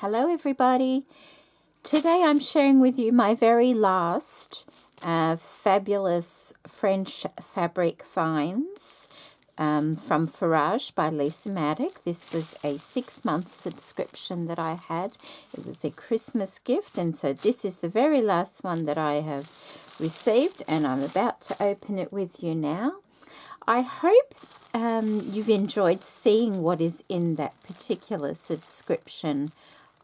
Hello everybody. Today I'm sharing with you my very last fabulous French fabric finds from Forage by Mattock. This was a 6-month subscription that I had. It was a Christmas gift, and so this is the very last one that I have received, and I'm about to open it with you now. I hope you've enjoyed seeing what is in that particular subscription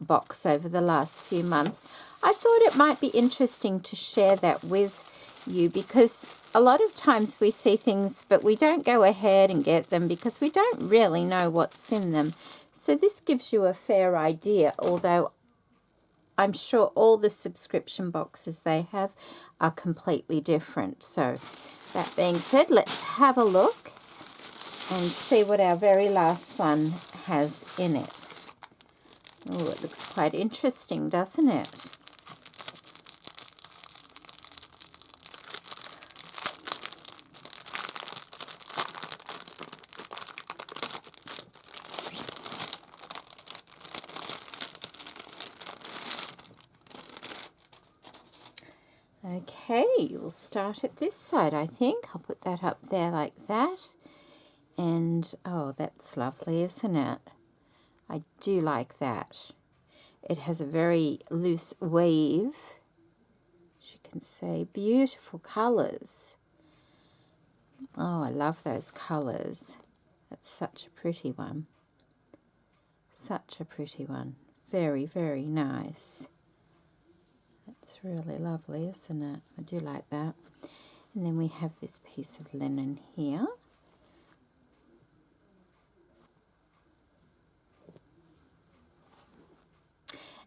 box over the last few months. I thought it might be interesting to share that with you, because a lot of times we see things but we don't go ahead and get them because we don't really know what's in them. So this gives you a fair idea, although I'm sure all the subscription boxes they have are completely different. So that being said, let's have a look and see what our very last one has in it. Oh, it looks quite interesting, doesn't it? Okay, we'll start at this side, I think. I'll put that up there like that. And, oh, that's lovely, isn't it? I do like that. It has a very loose weave. As you can see, beautiful colours. Oh, I love those colours. That's such a pretty one. Such a pretty one. Very, very nice. That's really lovely, isn't it? I do like that. And then we have this piece of linen here.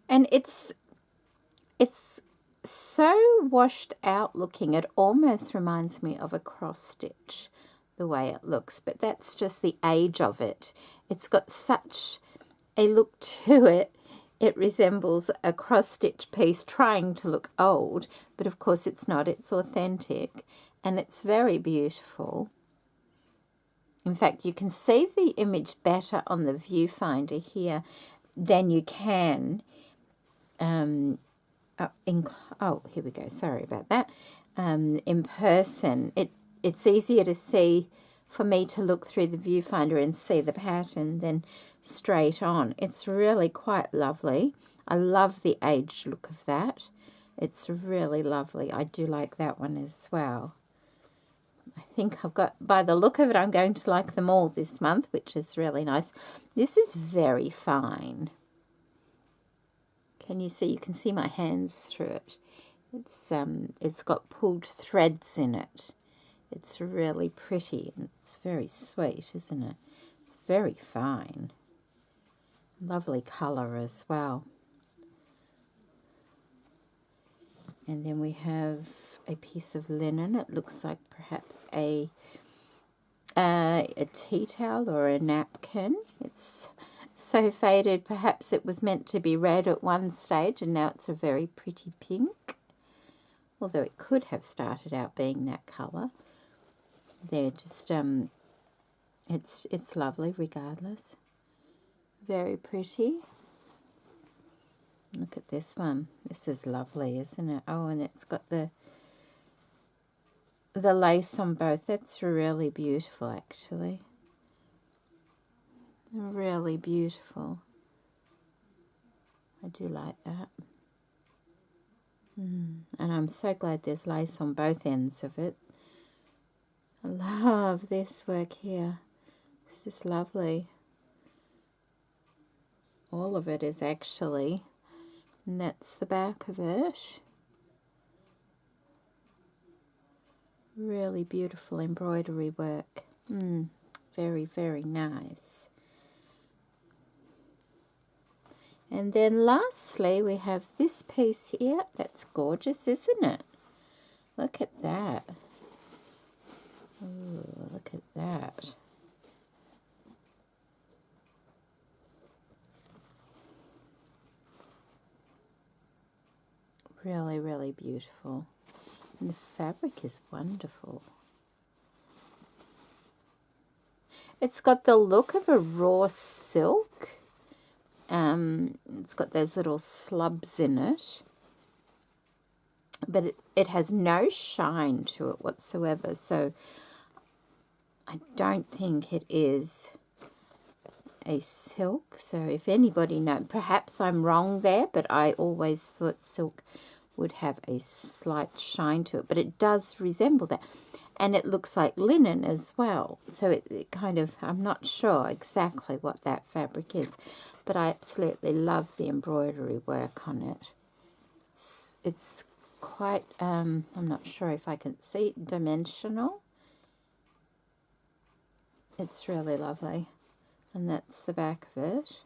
And it's so washed out looking, it almost reminds me of a cross stitch, the way it looks, but that's just the age of it. It's got such a look to it. It resembles a cross stitch piece trying to look old, but of course it's not, it's authentic, and it's very beautiful. In fact, you can see the image better on the viewfinder here than you can here we go, sorry about that. In person, it's easier to see, for me to look through the viewfinder and see the pattern than straight on. It's really quite lovely. I love the aged look of that. It's really lovely. I do like that one as well. I think I've got, by the look of it, I'm going to like them all this month, which is really nice. This is very fine. Can you see? You can see my hands through it. It's got pulled threads in it. It's really pretty, and it's very sweet, isn't it? It's very fine. Lovely colour as well. And then we have a piece of linen. It looks like perhaps a tea towel or a napkin. It's so faded, perhaps it was meant to be red at one stage and now it's a very pretty pink, although it could have started out being that colour. They're just it's lovely regardless. Very pretty. Look at this one. This is lovely, isn't it? Oh, and it's got the lace on both. That's really beautiful, actually. Really beautiful. I do like that. And I'm so glad there's lace on both ends of it. I love this work here. It's just lovely. All of it is actually, and that's the back of it. Really beautiful embroidery work. Very, very nice. And then lastly, we have this piece here. That's gorgeous, isn't it? Look at that. Ooh, look at that. Really, really beautiful. And the fabric is wonderful. It's got the look of a raw silk, It's got those little slubs in it. But it has no shine to it whatsoever. So I don't think it is a silk. So if anybody knows, perhaps I'm wrong there, but I always thought silk would have a slight shine to it. But it does resemble that. And it looks like linen as well. So it kind of, I'm not sure exactly what that fabric is. But I absolutely love the embroidery work on it. It's quite, I'm not sure if I can see, dimensional. It's really lovely. And that's the back of it.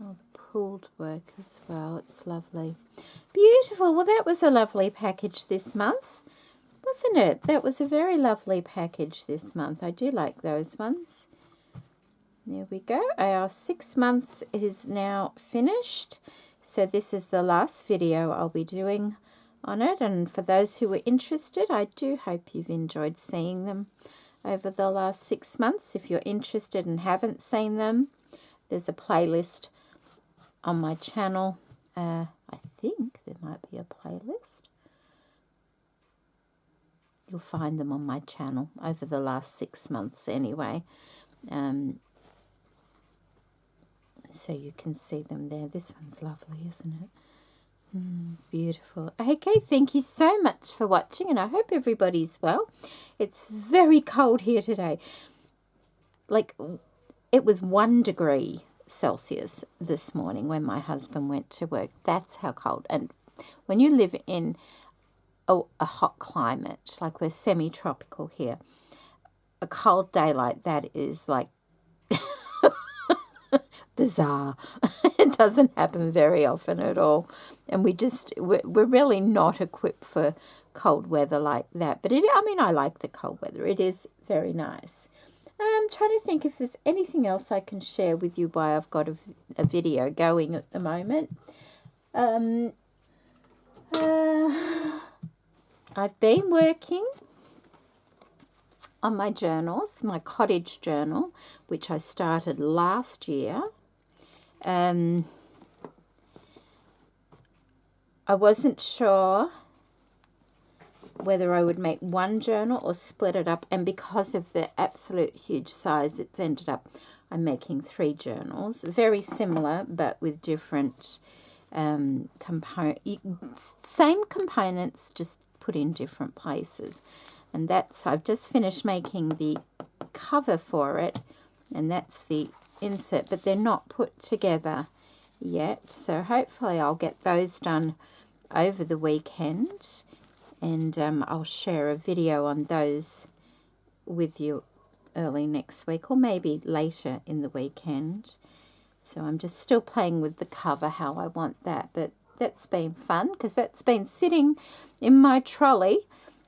Oh, the pulled work as well. It's lovely. Beautiful. Well, that was a lovely package this month, wasn't it? That was a very lovely package this month. I do like those ones. There we go. Our 6 months is now finished. So this is the last video I'll be doing on it. And for those who were interested, I do hope you've enjoyed seeing them over the last 6 months. If you're interested and haven't seen them, there's a playlist on my channel. I think there might be a playlist. You'll find them on my channel over the last 6 months anyway. So you can see them there. This one's lovely, isn't it? It's beautiful. Okay, thank you so much for watching, and I hope everybody's well. It's very cold here today. Like, it was 1 degree Celsius this morning when my husband went to work. That's how cold. And when you live in a hot climate, like we're semi-tropical here, a cold day like that is like bizarre. It doesn't happen very often at all, and we're really not equipped for cold weather like that. But I mean, I like the cold weather. It is very nice. I'm trying to think if there's anything else I can share with you while I've got a video going at the moment. I've been working on my journals, my Cottage journal, which I started last year. I wasn't sure whether I would make one journal or split it up, and because of the absolute huge size, it's ended up I'm making 3 journals, very similar but with different same components, just put in different places. And I've just finished making the cover for it, and that's the insert, but they're not put together yet, so hopefully I'll get those done over the weekend, and I'll share a video on those with you early next week, or maybe later in the weekend. So I'm just still playing with the cover, how I want that, but that's been fun because that's been sitting in my trolley.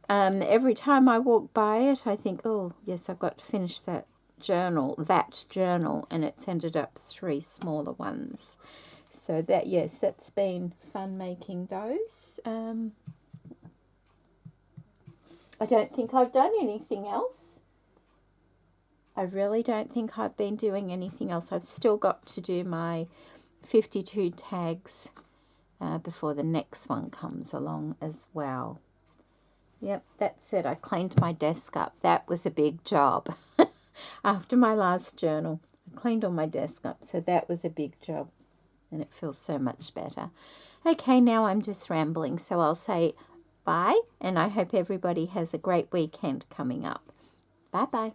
Every time I walk by it, I think, oh yes, I've got to finish that journal, and it's ended up 3 smaller ones. So that, yes, that's been fun making those. I don't think I've done anything else. I really don't think I've been doing anything else. I've still got to do my 52 tags before the next one comes along as well. Yep, that's it. I cleaned my desk up. That was a big job. After my last journal, I cleaned all my desk up. So that was a big job. And it feels so much better. Okay, now I'm just rambling. So I'll say bye. And I hope everybody has a great weekend coming up. Bye-bye.